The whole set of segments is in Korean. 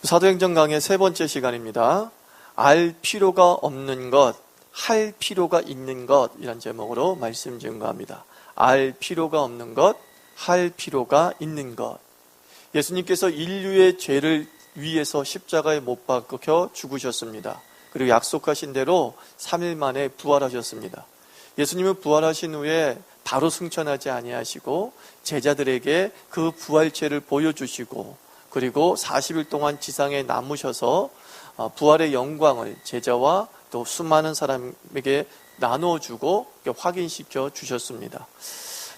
사도행전 강의 세 번째 시간입니다. 알 필요가 없는 것, 할 필요가 있는 것 이란 제목으로 말씀 증거합니다. 알 필요가 없는 것, 할 필요가 있는 것. 예수님께서 인류의 죄를 위해서 십자가에 못 박혀 죽으셨습니다. 그리고 약속하신 대로 3일 만에 부활하셨습니다. 예수님은 부활하신 후에 바로 승천하지 아니하시고 제자들에게 그 부활체를 보여주시고 그리고 40일 동안 지상에 남으셔서 부활의 영광을 제자와 또 수많은 사람에게 나눠주고 확인시켜 주셨습니다.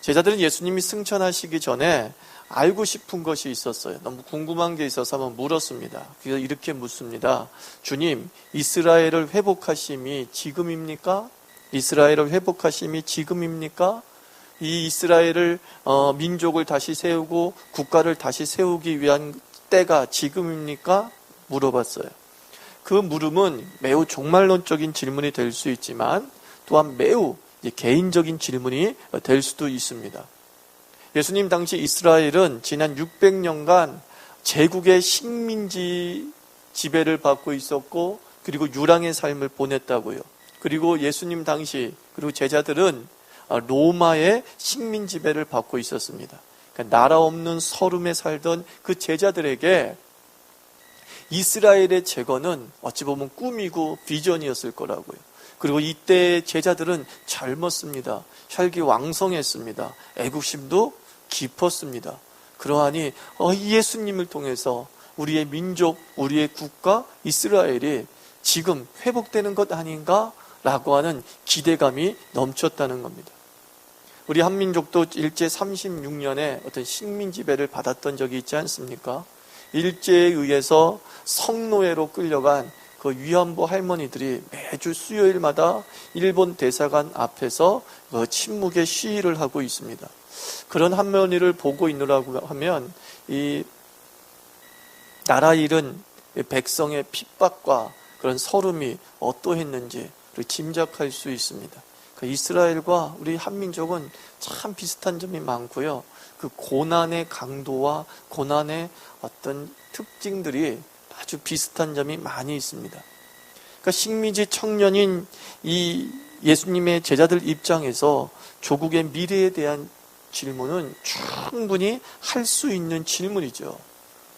제자들은 예수님이 승천하시기 전에 알고 싶은 것이 있었어요. 너무 궁금한 게 있어서 한번 물었습니다. 그래서 이렇게 묻습니다. 주님, 이스라엘을 회복하심이 지금입니까? 이스라엘을 회복하심이 지금입니까? 이 이스라엘을 민족을 다시 세우고 국가를 다시 세우기 위한 때가 지금입니까? 물어봤어요. 그 물음은 매우 종말론적인 질문이 될 수 있지만 또한 매우 개인적인 질문이 될 수도 있습니다. 예수님 당시 이스라엘은 지난 600년간 제국의 식민지 지배를 받고 있었고 그리고 유랑의 삶을 보냈다고요. 그리고 예수님 당시 그리고 제자들은 로마의 식민 지배를 받고 있었습니다. 그러니까 나라 없는 서름에 살던 그 제자들에게 이스라엘의 재건은 어찌 보면 꿈이고 비전이었을 거라고요. 그리고 이때 제자들은 젊었습니다. 혈기왕성했습니다. 애국심도 깊었습니다. 그러하니 예수님을 통해서 우리의 민족, 우리의 국가 이스라엘이 지금 회복되는 것 아닌가? 라고 하는 기대감이 넘쳤다는 겁니다. 우리 한민족도 일제 36년에 어떤 식민 지배를 받았던 적이 있지 않습니까? 일제에 의해서 성노예로 끌려간 그 위안부 할머니들이 매주 수요일마다 일본 대사관 앞에서 침묵의 시위를 하고 있습니다. 그런 할머니를 보고 있느라고 하면 이 나라 잃은 백성의 핍박과 그런 서름이 어떠했는지 짐작할 수 있습니다. 이스라엘과 우리 한민족은 참 비슷한 점이 많고요. 그 고난의 강도와 고난의 어떤 특징들이 아주 비슷한 점이 많이 있습니다. 그러니까 식민지 청년인 이 예수님의 제자들 입장에서 조국의 미래에 대한 질문은 충분히 할 수 있는 질문이죠.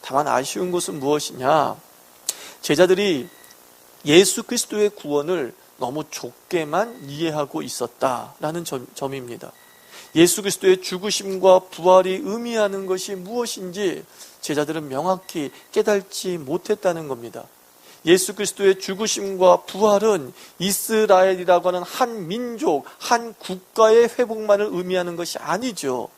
다만 아쉬운 것은 무엇이냐? 제자들이 예수 그리스도의 구원을 너무 좁게만 이해하고 있었다라는 점입니다. 예수 그리스도의 죽으심과 부활이 의미하는 것이 무엇인지 제자들은 명확히 깨닫지 못했다는 겁니다. 예수 그리스도의 죽으심과 부활은 이스라엘이라고 하는 한 민족, 한 국가의 회복만을 의미하는 것이 아니죠.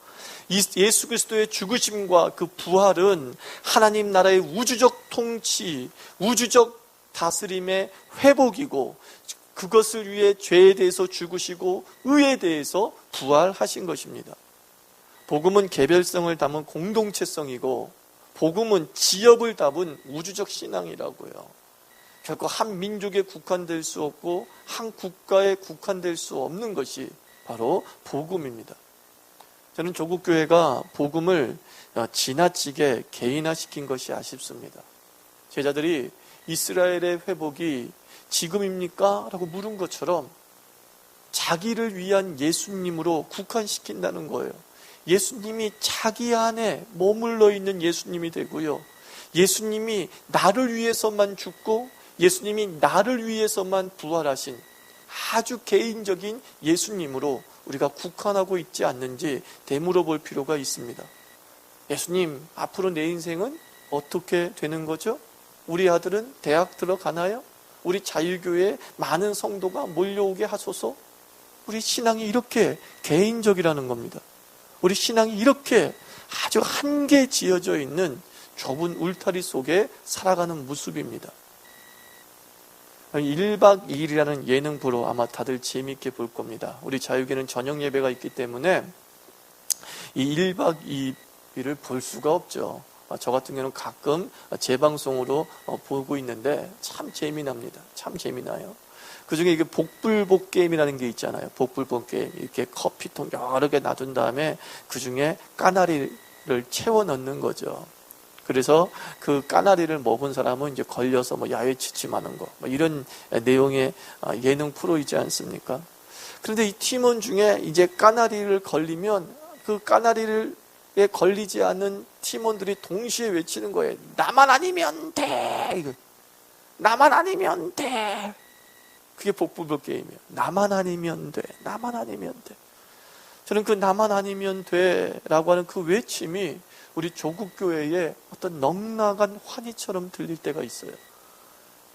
예수 그리스도의 죽으심과 그 부활은 하나님 나라의 우주적 통치, 우주적 다스림의 회복이고 그것을 위해 죄에 대해서 죽으시고 의에 대해서 부활하신 것입니다. 복음은 개별성을 담은 공동체성이고 복음은 지역을 담은 우주적 신앙이라고요. 결코 한 민족에 국한될 수 없고 한 국가에 국한될 수 없는 것이 바로 복음입니다. 저는 조국교회가 복음을 지나치게 개인화시킨 것이 아쉽습니다. 제자들이 이스라엘의 회복이 지금입니까? 라고 물은 것처럼 자기를 위한 예수님으로 국한시킨다는 거예요. 예수님이 자기 안에 머물러 있는 예수님이 되고요. 예수님이 나를 위해서만 죽고 예수님이 나를 위해서만 부활하신 아주 개인적인 예수님으로 우리가 국한하고 있지 않는지 되물어 볼 필요가 있습니다. 예수님, 앞으로 내 인생은 어떻게 되는 거죠? 우리 아들은 대학 들어가나요? 우리 자유교회에 많은 성도가 몰려오게 하소서. 우리 신앙이 이렇게 개인적이라는 겁니다. 우리 신앙이 이렇게 아주 한계 지어져 있는 좁은 울타리 속에 살아가는 모습입니다. 1박 2일이라는 예능 프로 아마 다들 재미있게 볼 겁니다. 우리 자유교회는 저녁 예배가 있기 때문에 이 1박 2일을 볼 수가 없죠. 저 같은 경우는 가끔 재방송으로 보고 있는데 참 재미납니다. 참 재미나요. 그중에 이게 복불복 게임이라는 게 있잖아요. 복불복 게임. 이렇게 커피통 여러 개 놔둔 다음에 그중에 까나리를 채워 넣는 거죠. 그래서 그 까나리를 먹은 사람은 이제 걸려서 뭐 야외 취침하는 거, 뭐 이런 내용의 예능 프로이지 않습니까? 그런데 이 팀원 중에 이제 까나리를 걸리면 그 까나리에 걸리지 않는 팀원들이 동시에 외치는 거예요. 나만 아니면 돼! 이거. 나만 아니면 돼! 그게 복부벌 게임이에요. 나만 아니면 돼. 나만 아니면 돼. 저는 그 나만 아니면 돼 라고 하는 그 외침이 우리 조국교회에 어떤 넉나간 환희처럼 들릴 때가 있어요.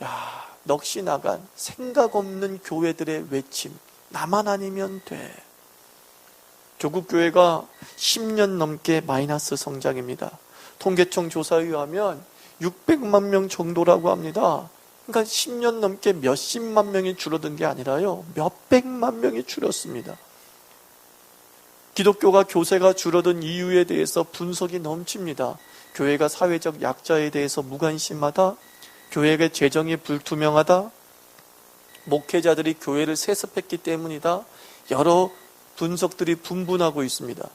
야, 넋이 나간 생각 없는 교회들의 외침. 나만 아니면 돼. 조국교회가 10년 넘게 마이너스 성장입니다. 통계청 조사에 의하면 600만 명 정도라고 합니다. 그러니까 10년 넘게 몇십만 명이 줄어든 게 아니라요, 몇백만 명이 줄었습니다. 기독교가 교세가 줄어든 이유에 대해서 분석이 넘칩니다. 교회가 사회적 약자에 대해서 무관심하다, 교회의 재정이 불투명하다, 목회자들이 교회를 세습했기 때문이다, 여러 분석들이 분분하고 있습니다.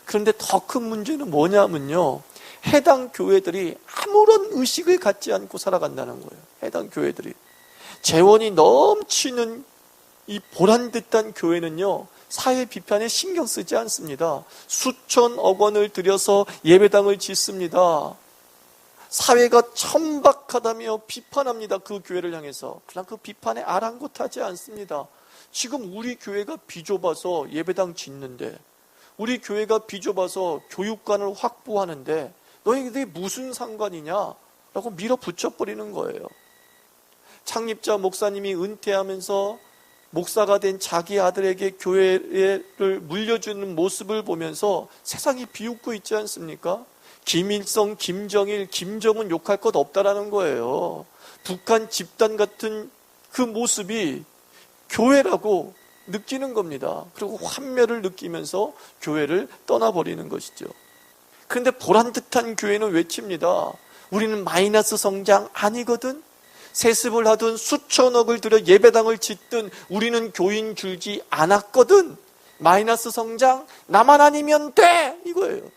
그런데 더 큰 문제는 뭐냐면요, 해당 교회들이 아무런 의식을 갖지 않고 살아간다는 거예요. 해당 교회들이. 재원이 넘치는 이 보란듯한 교회는요, 사회 비판에 신경 쓰지 않습니다. 수천억 원을 들여서 예배당을 짓습니다. 사회가 천박하다며 비판합니다. 그 교회를 향해서. 그러나 그 비판에 아랑곳하지 않습니다. 지금 우리 교회가 비좁아서 예배당 짓는데, 우리 교회가 비좁아서 교육관을 확보하는데 너희들이 무슨 상관이냐? 라고 밀어붙여버리는 거예요. 창립자 목사님이 은퇴하면서 목사가 된 자기 아들에게 교회를 물려주는 모습을 보면서 세상이 비웃고 있지 않습니까? 김일성, 김정일, 김정은 욕할 것 없다라는 거예요. 북한 집단 같은 그 모습이 교회라고 느끼는 겁니다. 그리고 환멸을 느끼면서 교회를 떠나버리는 것이죠. 그런데 보란듯한 교회는 외칩니다. 우리는 마이너스 성장 아니거든. 세습을 하든 수천억을 들여 예배당을 짓든 우리는 교인 줄지 않았거든. 마이너스 성장, 나만 아니면 돼! 이거예요.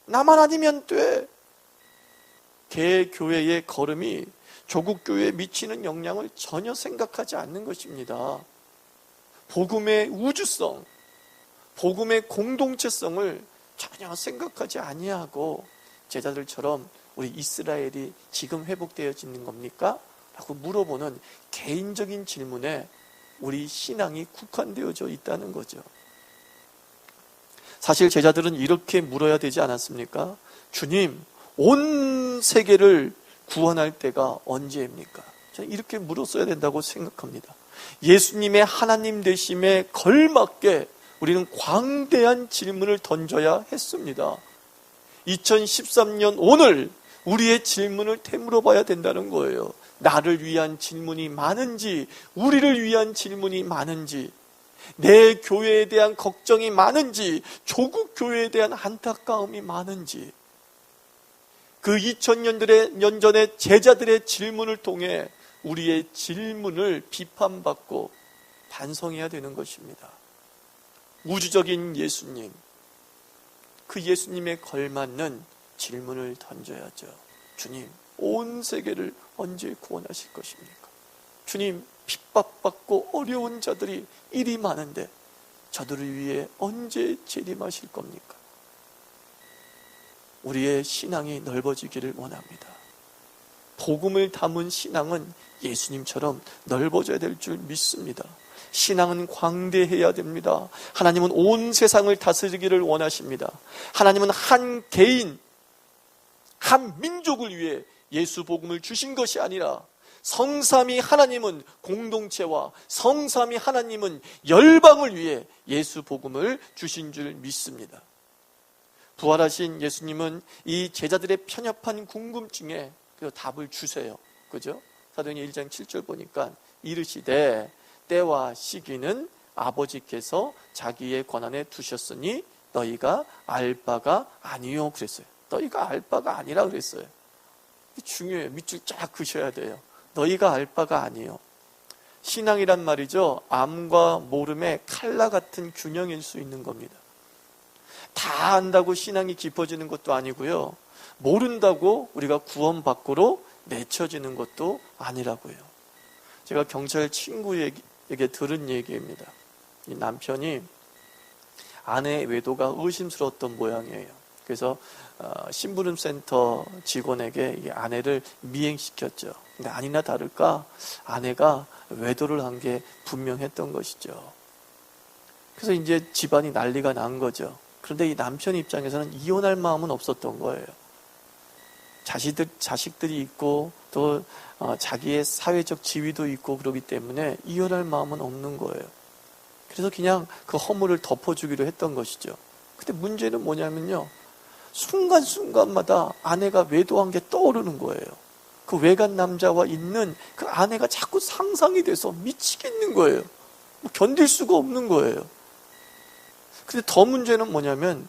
나만 아니면 돼. 개교회의 걸음이 조국교회에 미치는 영향을 전혀 생각하지 않는 것입니다. 복음의 우주성, 복음의 공동체성을 전혀 생각하지 아니하고 제자들처럼 우리 이스라엘이 지금 회복되어지는 겁니까? 라고 물어보는 개인적인 질문에 우리 신앙이 국한되어져 있다는 거죠. 사실 제자들은 이렇게 물어야 되지 않았습니까? 주님, 온 세계를 구원할 때가 언제입니까? 저는 이렇게 물었어야 된다고 생각합니다. 예수님의 하나님 되심에 걸맞게 우리는 광대한 질문을 던져야 했습니다. 2013년 오늘 우리의 질문을 되물어 봐야 된다는 거예요. 나를 위한 질문이 많은지, 우리를 위한 질문이 많은지, 내 교회에 대한 걱정이 많은지, 조국 교회에 대한 안타까움이 많은지, 그 2000년 전에 제자들의 질문을 통해 우리의 질문을 비판받고 반성해야 되는 것입니다. 우주적인 예수님, 그 예수님에 걸맞는 질문을 던져야죠. 주님, 온 세계를 언제 구원하실 것입니까? 주님, 핍박받고 어려운 자들이 이리 많은데 저들을 위해 언제 재림하실 겁니까? 우리의 신앙이 넓어지기를 원합니다. 복음을 담은 신앙은 예수님처럼 넓어져야 될 줄 믿습니다. 신앙은 광대해야 됩니다. 하나님은 온 세상을 다스리기를 원하십니다. 하나님은 한 개인, 한 민족을 위해 예수 복음을 주신 것이 아니라 성삼위 하나님은 공동체와 성삼위 하나님은 열방을 위해 예수 복음을 주신 줄 믿습니다. 부활하신 예수님은 이 제자들의 편협한 궁금증에 그 답을 주세요. 그죠? 사도행전 1장 7절 보니까 이르시되 때와 시기는 아버지께서 자기의 권한에 두셨으니 너희가 알 바가 아니요 그랬어요. 너희가 알 바가 아니라 그랬어요. 중요해요. 밑줄 쫙 그셔야 돼요. 너희가 알 바가 아니요. 신앙이란 말이죠, 암과 모름의 칼라 같은 균형일 수 있는 겁니다. 다 안다고 신앙이 깊어지는 것도 아니고요. 모른다고 우리가 구원 밖으로 내쳐지는 것도 아니라고요. 제가 경찰 친구에게 들은 얘기입니다. 이 남편이 아내의 외도가 의심스러웠던 모양이에요. 그래서 심부름센터 직원에게 이 아내를 미행시켰죠. 근데 아니나 다를까 아내가 외도를 한 게 분명했던 것이죠. 그래서 이제 집안이 난리가 난 거죠. 그런데 이 남편 입장에서는 이혼할 마음은 없었던 거예요. 자식들이 있고 또 자기의 사회적 지위도 있고 그러기 때문에 이혼할 마음은 없는 거예요. 그래서 그냥 그 허물을 덮어주기로 했던 것이죠. 근데 문제는 뭐냐면요, 순간순간마다 아내가 외도한 게 떠오르는 거예요. 그 외간 남자와 있는 그 아내가 자꾸 상상이 돼서 미치겠는 거예요. 견딜 수가 없는 거예요. 근데 더 문제는 뭐냐면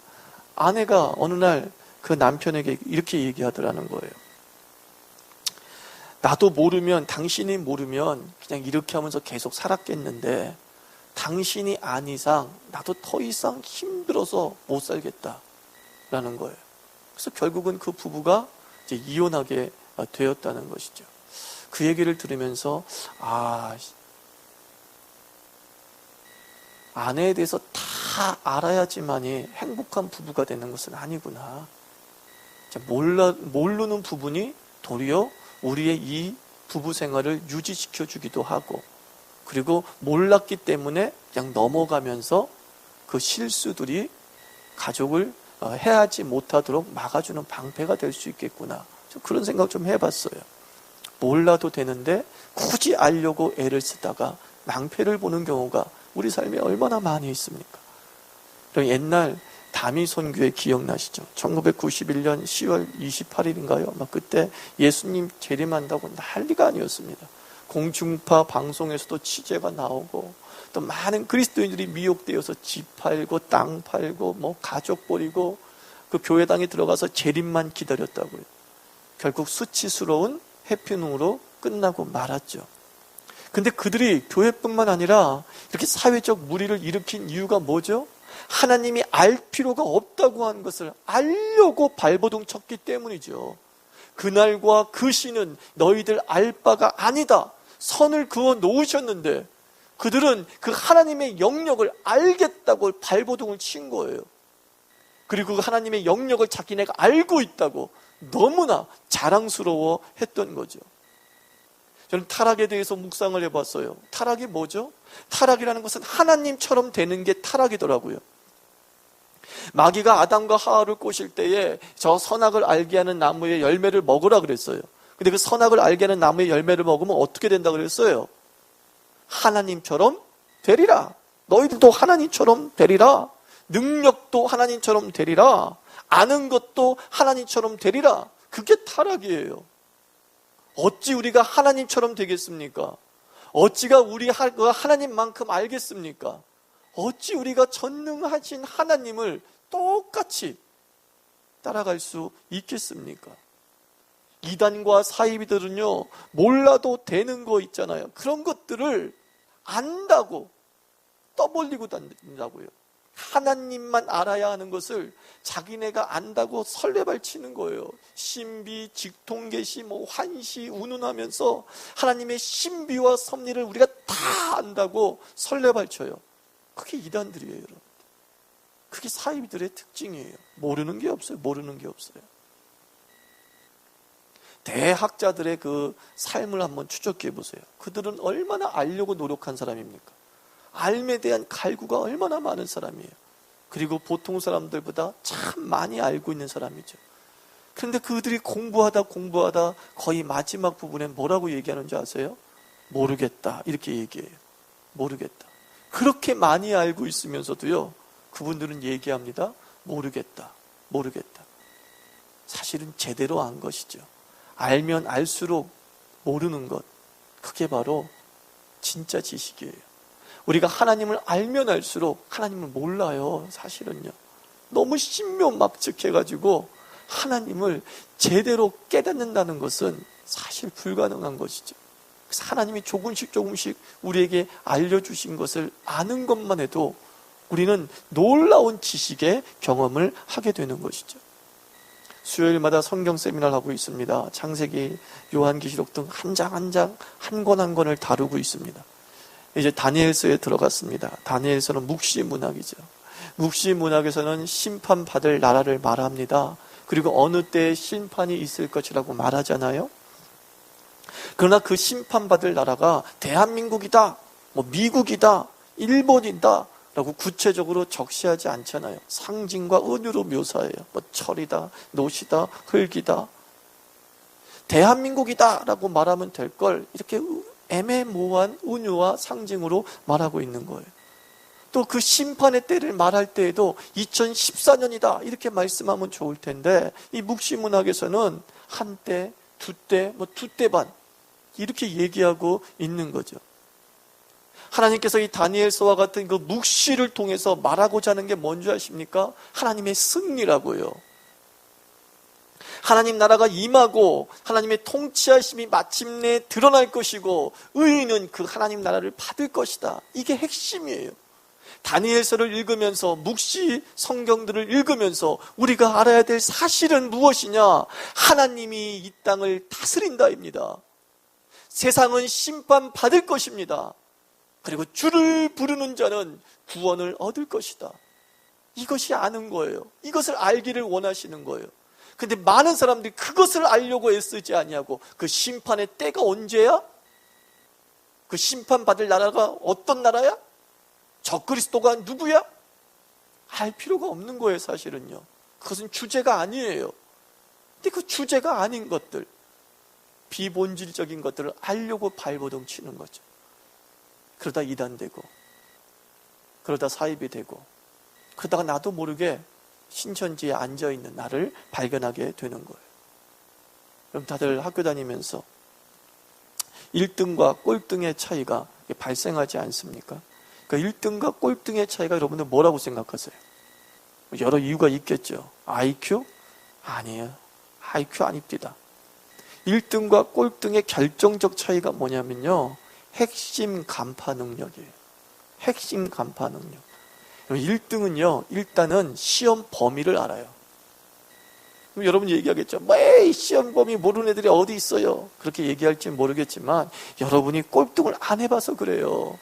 아내가 어느 날 그 남편에게 이렇게 얘기하더라는 거예요. 나도 모르면, 당신이 모르면 그냥 이렇게 하면서 계속 살았겠는데 당신이 안 이상 나도 더 이상 힘들어서 못 살겠다라는 거예요. 그래서 결국은 그 부부가 이제 이혼하게 되었다는 것이죠. 그 얘기를 들으면서 아내에 대해서 다 알아야지만이 행복한 부부가 되는 것은 아니구나. 모르는 부분이 도리어 우리의 이 부부 생활을 유지시켜 주기도 하고, 그리고 몰랐기 때문에 그냥 넘어가면서 그 실수들이 가족을 해하지 못하도록 막아주는 방패가 될 수 있겠구나. 그런 생각 좀 해봤어요. 몰라도 되는데 굳이 알려고 애를 쓰다가 낭패를 보는 경우가 우리 삶에 얼마나 많이 있습니까? 옛날 다미 선교회 기억나시죠? 1991년 10월 28일인가요? 그때 예수님 재림한다고 난리가 아니었습니다. 공중파 방송에서도 취재가 나오고 또 많은 그리스도인들이 미혹되어서 집 팔고 땅 팔고 가족 버리고 그 교회당에 들어가서 재림만 기다렸다고요. 결국 수치스러운 해프닝으로 끝나고 말았죠. 근데 그들이 교회뿐만 아니라 이렇게 사회적 무리를 일으킨 이유가 뭐죠? 하나님이 알 필요가 없다고 한 것을 알려고 발버둥 쳤기 때문이죠. 그날과 그 시는 너희들 알 바가 아니다. 선을 그어 놓으셨는데 그들은 그 하나님의 영역을 알겠다고 발버둥을 친 거예요. 그리고 그 하나님의 영역을 자기네가 알고 있다고 너무나 자랑스러워 했던 거죠. 저는 타락에 대해서 묵상을 해봤어요. 타락이 뭐죠? 타락이라는 것은 하나님처럼 되는 게 타락이더라고요. 마귀가 아담과 하와를 꼬실 때에 저 선악을 알게 하는 나무의 열매를 먹으라 그랬어요. 근데 그 선악을 알게 하는 나무의 열매를 먹으면 어떻게 된다 그랬어요? 하나님처럼 되리라. 너희들도 하나님처럼 되리라. 능력도 하나님처럼 되리라. 아는 것도 하나님처럼 되리라. 그게 타락이에요. 어찌 우리가 하나님처럼 되겠습니까? 어찌가 우리가 하나님만큼 알겠습니까? 어찌 우리가 전능하신 하나님을 똑같이 따라갈 수 있겠습니까? 이단과 사이비들은요, 몰라도 되는 거 있잖아요. 그런 것들을 안다고 떠벌리고 다닌다고요. 하나님만 알아야 하는 것을 자기네가 안다고 설레발치는 거예요. 신비, 직통계시, 환시, 운운하면서 하나님의 신비와 섭리를 우리가 다 안다고 설레발쳐요. 그게 이단들이에요, 여러분. 그게 사이비들의 특징이에요. 모르는 게 없어요. 모르는 게 없어요. 대학자들의 그 삶을 한번 추적해 보세요. 그들은 얼마나 알려고 노력한 사람입니까? 알에 대한 갈구가 얼마나 많은 사람이에요. 그리고 보통 사람들보다 참 많이 알고 있는 사람이죠. 그런데 그들이 공부하다 거의 마지막 부분에 뭐라고 얘기하는 줄 아세요? 모르겠다, 이렇게 얘기해요. 모르겠다. 그렇게 많이 알고 있으면서도요, 그분들은 얘기합니다. 모르겠다. 사실은 제대로 안 것이죠. 알면 알수록 모르는 것, 그게 바로 진짜 지식이에요. 우리가 하나님을 알면 알수록 하나님을 몰라요. 사실은요. 너무 신묘막측해가지고 하나님을 제대로 깨닫는다는 것은 사실 불가능한 것이죠. 그래서 하나님이 조금씩 우리에게 알려주신 것을 아는 것만 해도 우리는 놀라운 지식의 경험을 하게 되는 것이죠. 수요일마다 성경 세미나를 하고 있습니다. 창세기, 요한계시록 등 한 장 한 장, 한 권 한 권을 다루고 있습니다. 이제 다니엘서에 들어갔습니다. 다니엘서는 묵시문학이죠. 묵시문학에서는 심판받을 나라를 말합니다. 그리고 어느 때에 심판이 있을 것이라고 말하잖아요. 그러나 그 심판받을 나라가 대한민국이다, 미국이다, 일본이다 라고 구체적으로 적시하지 않잖아요. 상징과 은유로 묘사해요. 철이다, 노시다, 흙이다. 대한민국이다 라고 말하면 될 걸 이렇게 애매모호한 은유와 상징으로 말하고 있는 거예요. 또 그 심판의 때를 말할 때에도 2014년이다 이렇게 말씀하면 좋을 텐데, 이 묵시문학에서는 한때, 두때, 두때 반 이렇게 얘기하고 있는 거죠. 하나님께서 이 다니엘서와 같은 그 묵시를 통해서 말하고자 하는 게 뭔지 아십니까? 하나님의 승리라고요. 하나님 나라가 임하고 하나님의 통치하심이 마침내 드러날 것이고 의인은 그 하나님 나라를 받을 것이다. 이게 핵심이에요. 다니엘서를 읽으면서, 묵시 성경들을 읽으면서 우리가 알아야 될 사실은 무엇이냐? 하나님이 이 땅을 다스린다입니다. 세상은 심판받을 것입니다. 그리고 주를 부르는 자는 구원을 얻을 것이다. 이것이 아는 거예요. 이것을 알기를 원하시는 거예요. 근데 많은 사람들이 그것을 알려고 애쓰지 아니하고, 그 심판의 때가 언제야? 그 심판받을 나라가 어떤 나라야? 적그리스도가 누구야? 알 필요가 없는 거예요, 사실은요. 그것은 주제가 아니에요. 근데 그 주제가 아닌 것들, 비본질적인 것들을 알려고 발버둥 치는 거죠. 그러다 이단되고, 그러다 사입이 되고, 그러다가 나도 모르게 신천지에 앉아있는 나를 발견하게 되는 거예요. 그럼 다들 학교 다니면서 1등과 꼴등의 차이가 발생하지 않습니까? 그러니까 1등과 꼴등의 차이가 여러분들 뭐라고 생각하세요? 여러 이유가 있겠죠. IQ? 아니에요. IQ 아닙니다. 1등과 꼴등의 결정적 차이가 뭐냐면요, 핵심 간파 능력이에요. 핵심 간파 능력. 1등은요, 일단은 시험 범위를 알아요. 그럼 여러분 얘기하겠죠. 에이, 시험 범위 모르는 애들이 어디 있어요? 그렇게 얘기할지 모르겠지만 여러분이 꼴등을 안 해봐서 그래요.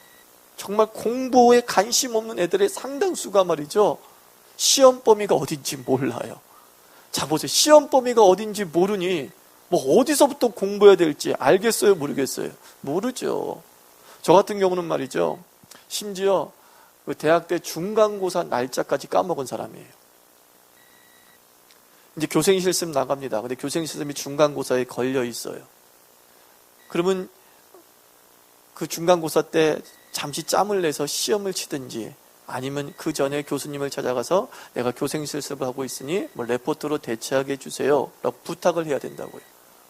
정말 공부에 관심 없는 애들의 상당수가 말이죠, 시험 범위가 어딘지 몰라요. 자 보세요. 시험 범위가 어딘지 모르니 어디서부터 공부해야 될지 알겠어요? 모르겠어요? 모르죠. 저 같은 경우는 말이죠, 심지어 그 대학 때 중간고사 날짜까지 까먹은 사람이에요. 이제 교생 실습 나갑니다. 근데 교생 실습이 중간고사에 걸려 있어요. 그러면 그 중간고사 때 잠시 짬을 내서 시험을 치든지, 아니면 그 전에 교수님을 찾아가서 내가 교생 실습을 하고 있으니 레포트로 대체하게 해주세요 라고 부탁을 해야 된다고요.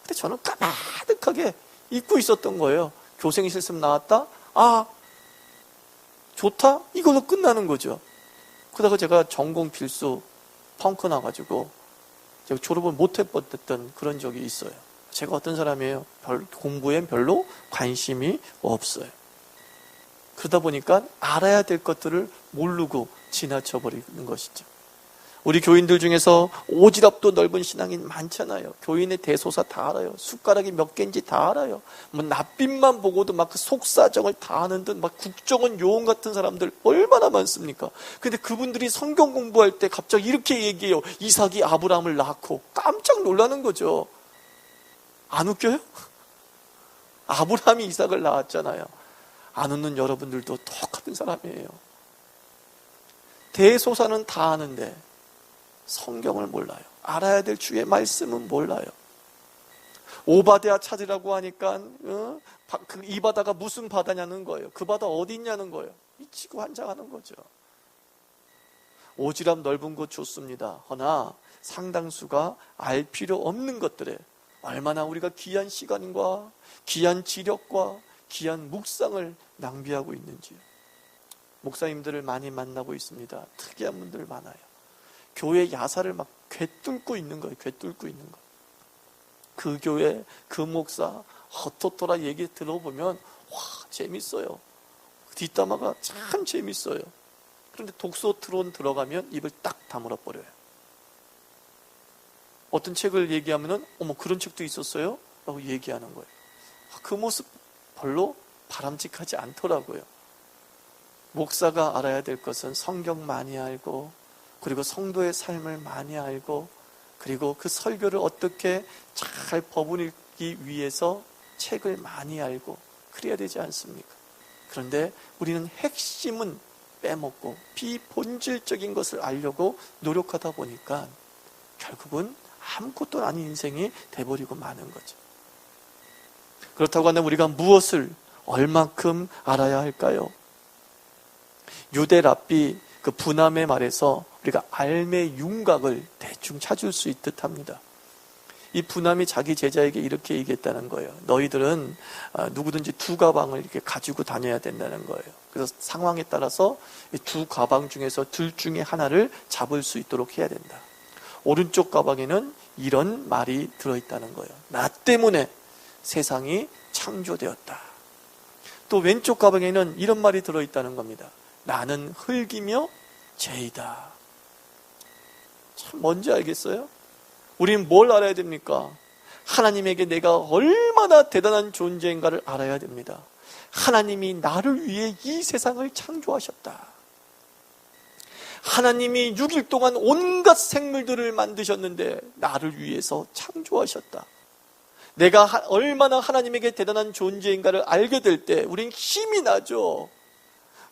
근데 저는 까마득하게 잊고 있었던 거예요. 교생 실습 나왔다? 아, 좋다? 이걸로 끝나는 거죠. 그러다가 제가 전공 필수 펑크 나가지고 제가 졸업을 못 해봤던 그런 적이 있어요. 제가 어떤 사람이에요? 공부에 별로 관심이 없어요. 그러다 보니까 알아야 될 것들을 모르고 지나쳐버리는 것이죠. 우리 교인들 중에서 오지랖도 넓은 신앙인 많잖아요. 교인의 대소사 다 알아요. 숟가락이 몇 개인지 다 알아요. 낯빛만 보고도 막 그 속사정을 다 아는 듯 막 국정원 요원 같은 사람들 얼마나 많습니까? 근데 그분들이 성경 공부할 때 갑자기 이렇게 얘기해요. 이삭이 아브라함을 낳고 깜짝 놀라는 거죠. 안 웃겨요? 아브라함이 이삭을 낳았잖아요. 안 웃는 여러분들도 똑같은 사람이에요. 대소사는 다 아는데 성경을 몰라요. 알아야 될 주의 말씀은 몰라요. 오바댜 찾으라고 하니까 이 바다가 무슨 바다냐는 거예요. 그 바다 어디 있냐는 거예요. 미치고 환장하는 거죠. 오지랖 넓은 곳 좋습니다. 허나 상당수가 알 필요 없는 것들에 얼마나 우리가 귀한 시간과 귀한 지력과 귀한 묵상을 낭비하고 있는지요. 목사님들을 많이 만나고 있습니다. 특이한 분들 많아요. 교회 야사를 막 꿰뚫고 있는 거예요. 꿰뚫고 있는 거. 그 교회, 그 목사, 헛토토라 얘기 들어보면 와, 재밌어요. 뒷담화가 참 재밌어요. 그런데 독서트론 들어가면 입을 딱 다물어 버려요. 어떤 책을 얘기하면은 어머 그런 책도 있었어요? 라고 얘기하는 거예요. 그 모습 별로 바람직하지 않더라고요. 목사가 알아야 될 것은 성경 많이 알고, 그리고 성도의 삶을 많이 알고, 그리고 그 설교를 어떻게 잘 버무리기 위해서 책을 많이 알고 그래야 되지 않습니까? 그런데 우리는 핵심은 빼먹고 비본질적인 것을 알려고 노력하다 보니까 결국은 아무것도 아닌 인생이 돼버리고 마는 거죠. 그렇다고 한다면 우리가 무엇을 얼만큼 알아야 할까요? 유대 랍비 그 분함의 말에서 우리가 알매 윤곽을 대충 찾을 수 있듯 합니다. 이 분함이 자기 제자에게 이렇게 얘기했다는 거예요. 너희들은 누구든지 두 가방을 이렇게 가지고 다녀야 된다는 거예요. 그래서 상황에 따라서 이 두 가방 중에서 둘 중에 하나를 잡을 수 있도록 해야 된다. 오른쪽 가방에는 이런 말이 들어있다는 거예요. 나 때문에 세상이 창조되었다. 또 왼쪽 가방에는 이런 말이 들어있다는 겁니다. 나는 흙이며 죄이다. 참 뭔지 알겠어요? 우리는 뭘 알아야 됩니까? 하나님에게 내가 얼마나 대단한 존재인가를 알아야 됩니다. 하나님이 나를 위해 이 세상을 창조하셨다. 하나님이 6일 동안 온갖 생물들을 만드셨는데 나를 위해서 창조하셨다. 내가 얼마나 하나님에게 대단한 존재인가를 알게 될 때 우린 힘이 나죠.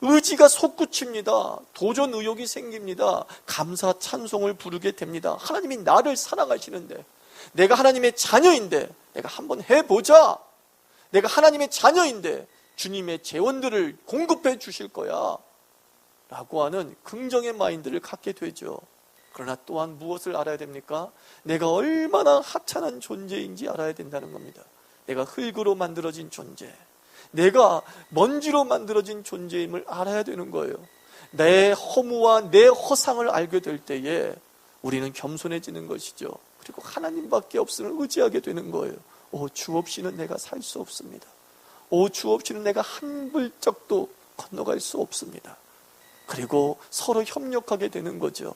의지가 솟구칩니다. 도전 의욕이 생깁니다. 감사 찬송을 부르게 됩니다. 하나님이 나를 사랑하시는데, 내가 하나님의 자녀인데 내가 한번 해보자. 내가 하나님의 자녀인데 주님의 재원들을 공급해 주실 거야 라고 하는 긍정의 마인드를 갖게 되죠. 그러나 또한 무엇을 알아야 됩니까? 내가 얼마나 하찮은 존재인지 알아야 된다는 겁니다. 내가 흙으로 만들어진 존재, 내가 먼지로 만들어진 존재임을 알아야 되는 거예요. 내 허무와 내 허상을 알게 될 때에 우리는 겸손해지는 것이죠. 그리고 하나님밖에 없음을 의지하게 되는 거예요. 주 없이는 내가 살 수 없습니다. 주 없이는 내가 한 발짝도 건너갈 수 없습니다. 그리고 서로 협력하게 되는 거죠.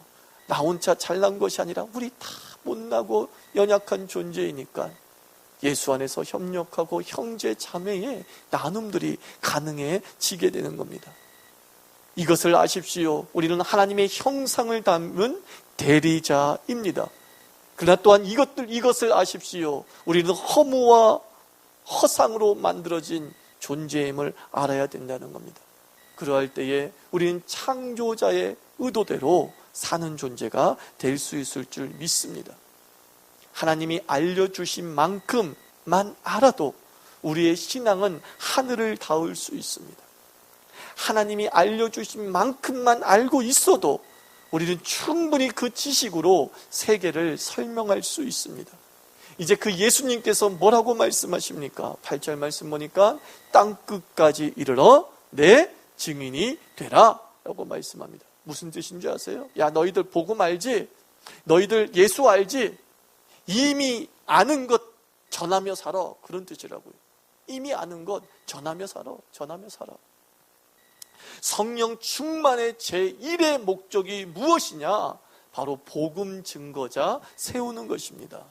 나 혼자 잘난 것이 아니라 우리 다 못나고 연약한 존재이니까 예수 안에서 협력하고 형제 자매의 나눔들이 가능해지게 되는 겁니다. 이것을 아십시오. 우리는 하나님의 형상을 담은 대리자입니다. 그러나 또한 이것을 아십시오. 우리는 허무와 허상으로 만들어진 존재임을 알아야 된다는 겁니다. 그러할 때에 우리는 창조자의 의도대로 사는 존재가 될 수 있을 줄 믿습니다. 하나님이 알려주신 만큼만 알아도 우리의 신앙은 하늘을 닿을 수 있습니다. 하나님이 알려주신 만큼만 알고 있어도 우리는 충분히 그 지식으로 세계를 설명할 수 있습니다. 이제 그 예수님께서 뭐라고 말씀하십니까? 8절 말씀 보니까 땅끝까지 이르러 내 증인이 되라 라고 말씀합니다. 무슨 뜻인지 아세요? 야, 너희들 복음 알지? 너희들 예수 알지? 이미 아는 것 전하며 살아. 그런 뜻이라고요. 이미 아는 것 전하며 살아. 전하며 살아. 성령 충만의 제1의 목적이 무엇이냐? 바로 복음 증거자 세우는 것입니다.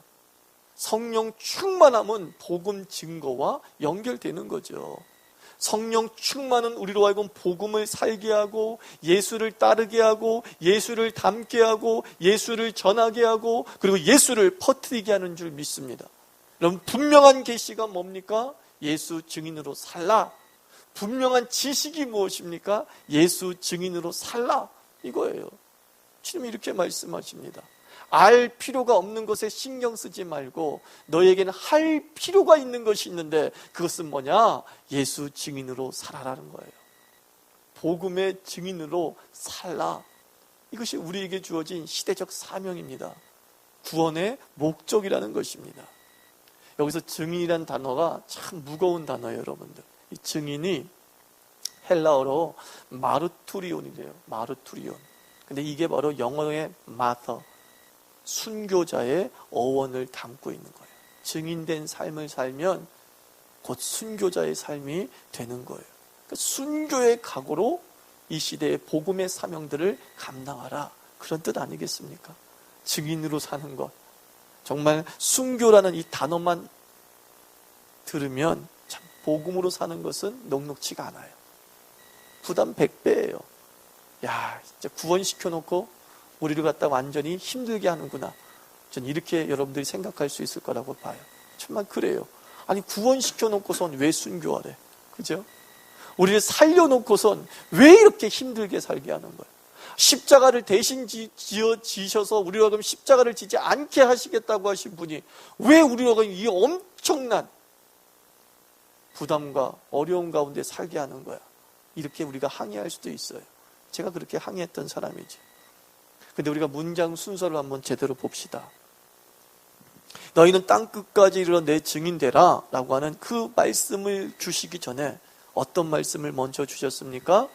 성령 충만함은 복음 증거와 연결되는 거죠. 성령 충만은 우리로 하여금 복음을 살게 하고 예수를 따르게 하고 예수를 닮게 하고 예수를 전하게 하고 그리고 예수를 퍼뜨리게 하는 줄 믿습니다. 여러분, 분명한 계시가 뭡니까? 예수 증인으로 살라. 분명한 지식이 무엇입니까? 예수 증인으로 살라. 이거예요. 주님이 이렇게 말씀하십니다. 알 필요가 없는 것에 신경 쓰지 말고 너에게는 할 필요가 있는 것이 있는데 그것은 뭐냐? 예수 증인으로 살아라는 거예요. 복음의 증인으로 살라. 이것이 우리에게 주어진 시대적 사명입니다. 구원의 목적이라는 것입니다. 여기서 증인이라는 단어가 참 무거운 단어예요, 여러분들. 이 증인이 헬라어로 마르투리온이래요. 마르투리온. 근데 이게 바로 영어의 마터, 순교자의 어원을 담고 있는 거예요. 증인된 삶을 살면 곧 순교자의 삶이 되는 거예요. 그러니까 순교의 각오로 이 시대의 복음의 사명들을 감당하라, 그런 뜻 아니겠습니까? 증인으로 사는 것, 정말 순교라는 이 단어만 들으면 참 복음으로 사는 것은 녹록지가 않아요. 부담 100배예요. 야, 진짜 구원시켜놓고 우리를 갖다 완전히 힘들게 하는구나. 전 이렇게 여러분들이 생각할 수 있을 거라고 봐요. 정말 그래요. 아니, 구원시켜놓고선 왜 순교하래? 그죠? 우리를 살려놓고선 왜 이렇게 힘들게 살게 하는 거예요? 십자가를 대신 지셔서 우리가 그럼 십자가를 지지 않게 하시겠다고 하신 분이 왜 우리가 이 엄청난 부담과 어려움 가운데 살게 하는 거야? 이렇게 우리가 항의할 수도 있어요. 제가 그렇게 항의했던 사람이지. 근데 우리가 문장 순서를 한번 제대로 봅시다. 너희는 땅끝까지 이르러 내 증인 되라 라고 하는 그 말씀을 주시기 전에 어떤 말씀을 먼저 주셨습니까?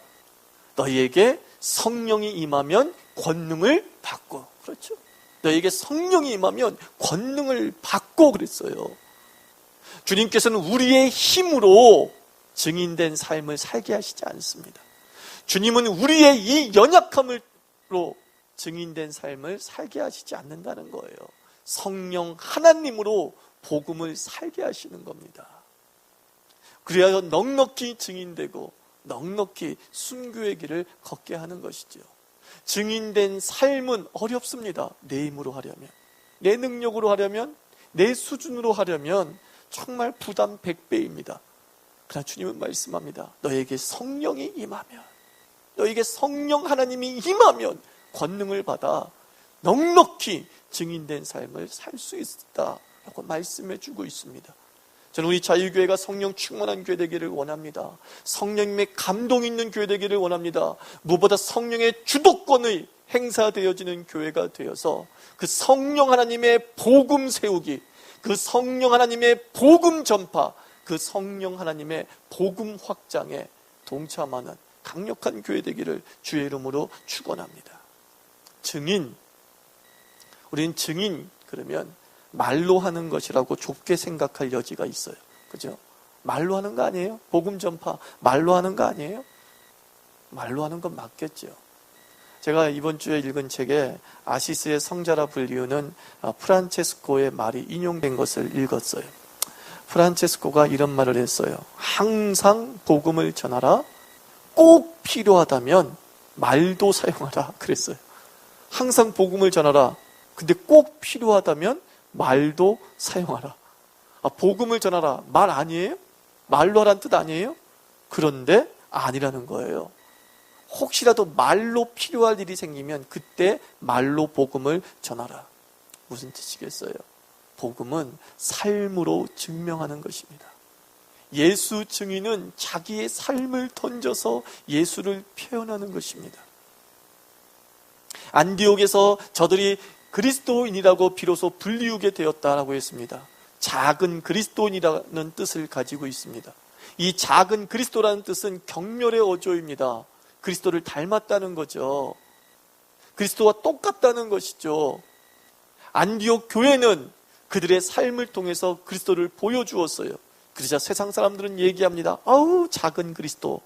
너희에게 성령이 임하면 권능을 받고. 그렇죠? 너희에게 성령이 임하면 권능을 받고 그랬어요. 주님께서는 우리의 힘으로 증인된 삶을 살게 하시지 않습니다. 주님은 우리의 이 연약함으로 증인된 삶을 살게 하시지 않는다는 거예요. 성령 하나님으로 복음을 살게 하시는 겁니다. 그래야 넉넉히 증인되고 넉넉히 순교의 길을 걷게 하는 것이죠. 증인된 삶은 어렵습니다. 내 힘으로 하려면, 내 능력으로 하려면, 내 수준으로 하려면 정말 부담 100배입니다. 그러나 주님은 말씀합니다. 너에게 성령이 임하면, 너에게 성령 하나님이 임하면 권능을 받아 넉넉히 증인된 삶을 살 수 있다라고 말씀해 주고 있습니다. 저는 우리 자유교회가 성령 충만한 교회 되기를 원합니다. 성령님의 감동 있는 교회 되기를 원합니다. 무엇보다 성령의 주도권의 행사되어지는 교회가 되어서 그 성령 하나님의 복음 세우기, 그 성령 하나님의 복음 전파, 그 성령 하나님의 복음 확장에 동참하는 강력한 교회 되기를 주의 이름으로 축원합니다. 증인, 우리는 증인 그러면 말로 하는 것이라고 좁게 생각할 여지가 있어요. 그죠? 말로 하는 거 아니에요? 복음 전파 말로 하는 거 아니에요? 말로 하는 건 맞겠죠. 제가 이번 주에 읽은 책에 아시스의 성자라 불리우는 프란체스코의 말이 인용된 것을 읽었어요. 프란체스코가 이런 말을 했어요. 항상 복음을 전하라. 꼭 필요하다면 말도 사용하라 그랬어요. 항상 복음을 전하라. 근데 꼭 필요하다면 말도 사용하라. 복음을 전하라. 말 아니에요? 말로 하라는 뜻 아니에요? 그런데 아니라는 거예요. 혹시라도 말로 필요할 일이 생기면 그때 말로 복음을 전하라. 무슨 뜻이겠어요? 복음은 삶으로 증명하는 것입니다. 예수 증인은 자기의 삶을 던져서 예수를 표현하는 것입니다. 안디옥에서 저들이 그리스도인이라고 비로소 불리우게 되었다라고 했습니다. 작은 그리스도인이라는 뜻을 가지고 있습니다. 이 작은 그리스도라는 뜻은 경멸의 어조입니다. 그리스도를 닮았다는 거죠. 그리스도와 똑같다는 것이죠. 안디옥 교회는 그들의 삶을 통해서 그리스도를 보여주었어요. 그러자 세상 사람들은 얘기합니다. 아우, 작은 그리스도.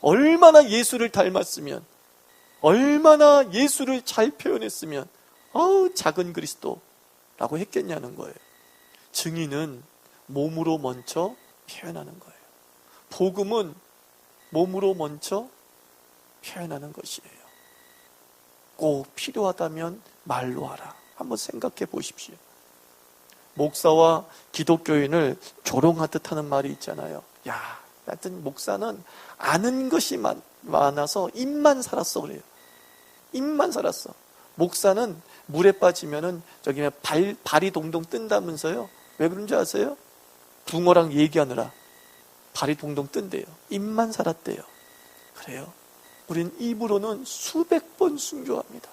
얼마나 예수를 닮았으면, 얼마나 예수를 잘 표현했으면 아우, 작은 그리스도라고 했겠냐는 거예요. 증인은 몸으로 먼저 표현하는 거예요. 복음은 몸으로 먼저 표현하는 것이에요. 꼭 필요하다면 말로 하라. 한번 생각해 보십시오. 목사와 기독교인을 조롱하듯 하는 말이 있잖아요. 야, 하여튼 목사는 아는 것이 많아서 입만 살았어 그래요. 입만 살았어. 목사는 물에 빠지면은 저기 발이 동동 뜬다면서요. 왜 그런지 아세요? 붕어랑 얘기하느라 발이 동동 뜬대요. 입만 살았대요. 그래요. 우리는 입으로는 수백 번 순교합니다.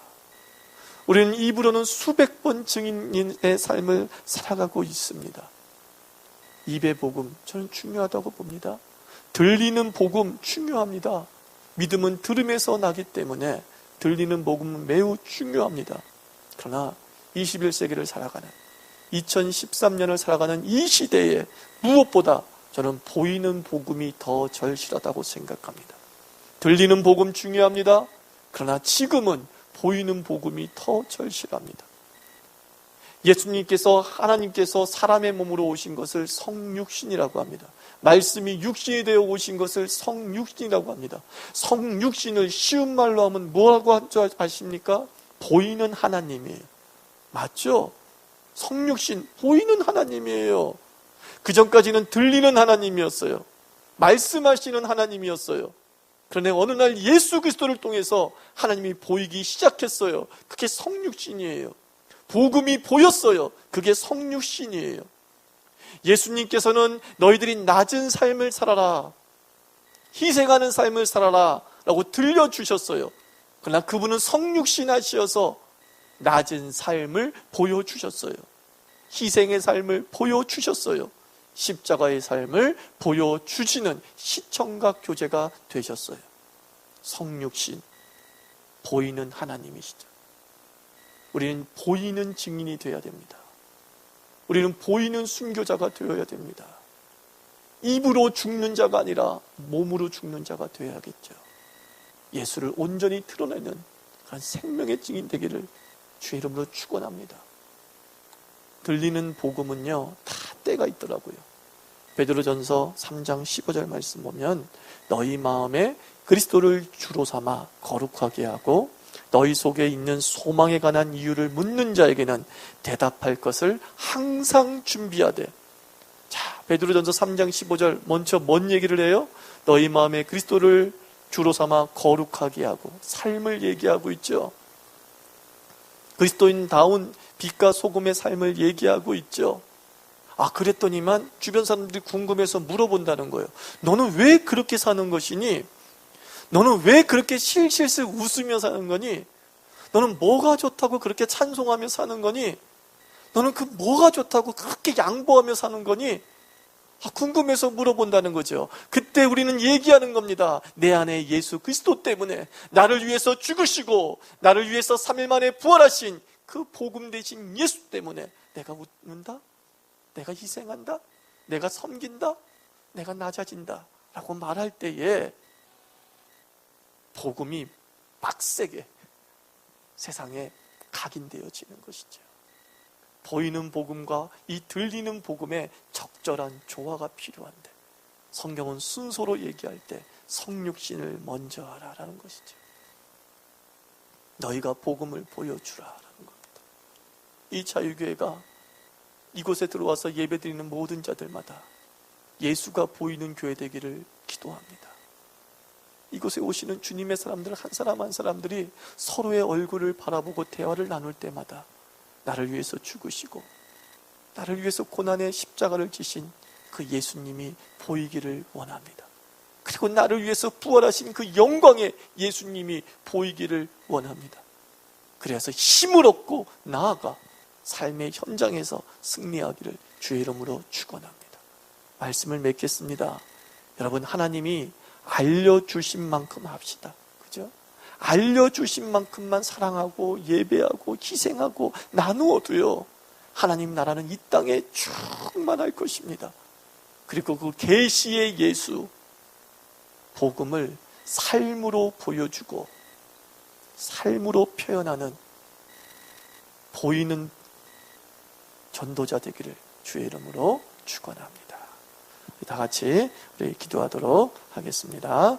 우리는 입으로는 수백 번 증인의 삶을 살아가고 있습니다. 입의 복음, 저는 중요하다고 봅니다. 들리는 복음 중요합니다. 믿음은 들음에서 나기 때문에 들리는 복음은 매우 중요합니다. 그러나 21세기를 살아가는 2013년을 살아가는 이 시대에 무엇보다 저는 보이는 복음이 더 절실하다고 생각합니다. 들리는 복음 중요합니다. 그러나 지금은 보이는 복음이 더 절실합니다. 예수님께서, 하나님께서 사람의 몸으로 오신 것을 성육신이라고 합니다. 말씀이 육신이 되어 오신 것을 성육신이라고 합니다. 성육신을 쉬운 말로 하면 뭐라고 할 줄 아십니까? 보이는 하나님이에요. 맞죠? 성육신, 보이는 하나님이에요. 그 전까지는 들리는 하나님이었어요. 말씀하시는 하나님이었어요. 그런데 어느 날 예수 그리스도를 통해서 하나님이 보이기 시작했어요. 그게 성육신이에요. 복음이 보였어요. 그게 성육신이에요. 예수님께서는 너희들이 낮은 삶을 살아라, 희생하는 삶을 살아라 라고 들려주셨어요. 그러나 그분은 성육신 하시어서 낮은 삶을 보여주셨어요. 희생의 삶을 보여주셨어요. 십자가의 삶을 보여주시는 시청각 교제가 되셨어요. 성육신, 보이는 하나님이시죠. 우리는 보이는 증인이 되어야 됩니다. 우리는 보이는 순교자가 되어야 됩니다. 입으로 죽는 자가 아니라 몸으로 죽는 자가 되어야겠죠. 예수를 온전히 드러내는 그런 생명의 증인 되기를 주의 이름으로 축원합니다. 들리는 복음은요, 다 때가 있더라고요. 베드로전서 3장 15절 말씀 보면 너희 마음에 그리스도를 주로 삼아 거룩하게 하고 너희 속에 있는 소망에 관한 이유를 묻는 자에게는 대답할 것을 항상 준비하되. 자, 베드로전서 3장 15절 먼저 뭔 얘기를 해요? 너희 마음에 그리스도를 주로 삼아 거룩하게 하고, 삶을 얘기하고 있죠. 그리스도인다운 빛과 소금의 삶을 얘기하고 있죠. 아, 그랬더니만 주변 사람들이 궁금해서 물어본다는 거예요. 너는 왜 그렇게 사는 것이니? 너는 왜 그렇게 실실실 웃으며 사는 거니? 너는 뭐가 좋다고 그렇게 찬송하며 사는 거니? 너는 그 뭐가 좋다고 그렇게 양보하며 사는 거니? 아, 궁금해서 물어본다는 거죠. 그때 우리는 얘기하는 겁니다. 내 안에 예수 그리스도 때문에, 나를 위해서 죽으시고 나를 위해서 3일 만에 부활하신 그 복음 되신 예수 때문에 내가 웃는다? 내가 희생한다? 내가 섬긴다? 내가 낮아진다? 라고 말할 때에 복음이 빡세게 세상에 각인되어지는 것이죠. 보이는 복음과 이 들리는 복음의 적절한 조화가 필요한데, 성경은 순서로 얘기할 때 성육신을 먼저 하라라는 것이죠. 너희가 복음을 보여주라라는 겁니다. 이 자유교회가 이곳에 들어와서 예배드리는 모든 자들마다 예수가 보이는 교회 되기를 기도합니다. 이곳에 오시는 주님의 사람들 한 사람 한 사람들이 서로의 얼굴을 바라보고 대화를 나눌 때마다 나를 위해서 죽으시고 나를 위해서 고난의 십자가를 지신 그 예수님이 보이기를 원합니다. 그리고 나를 위해서 부활하신 그 영광의 예수님이 보이기를 원합니다. 그래서 힘을 얻고 나아가 삶의 현장에서 승리하기를 주의 이름으로 축원합니다. 말씀을 맺겠습니다. 여러분, 하나님이 알려주신 만큼 합시다. 그죠? 알려주신 만큼만 사랑하고 예배하고 희생하고 나누어도요, 하나님 나라는 이 땅에 충만할 것입니다. 그리고 그 계시의 예수 복음을 삶으로 보여주고 삶으로 표현하는 보이는 전도자 되기를 주의 이름으로 축원합니다. 다 같이 우리 기도하도록 하겠습니다.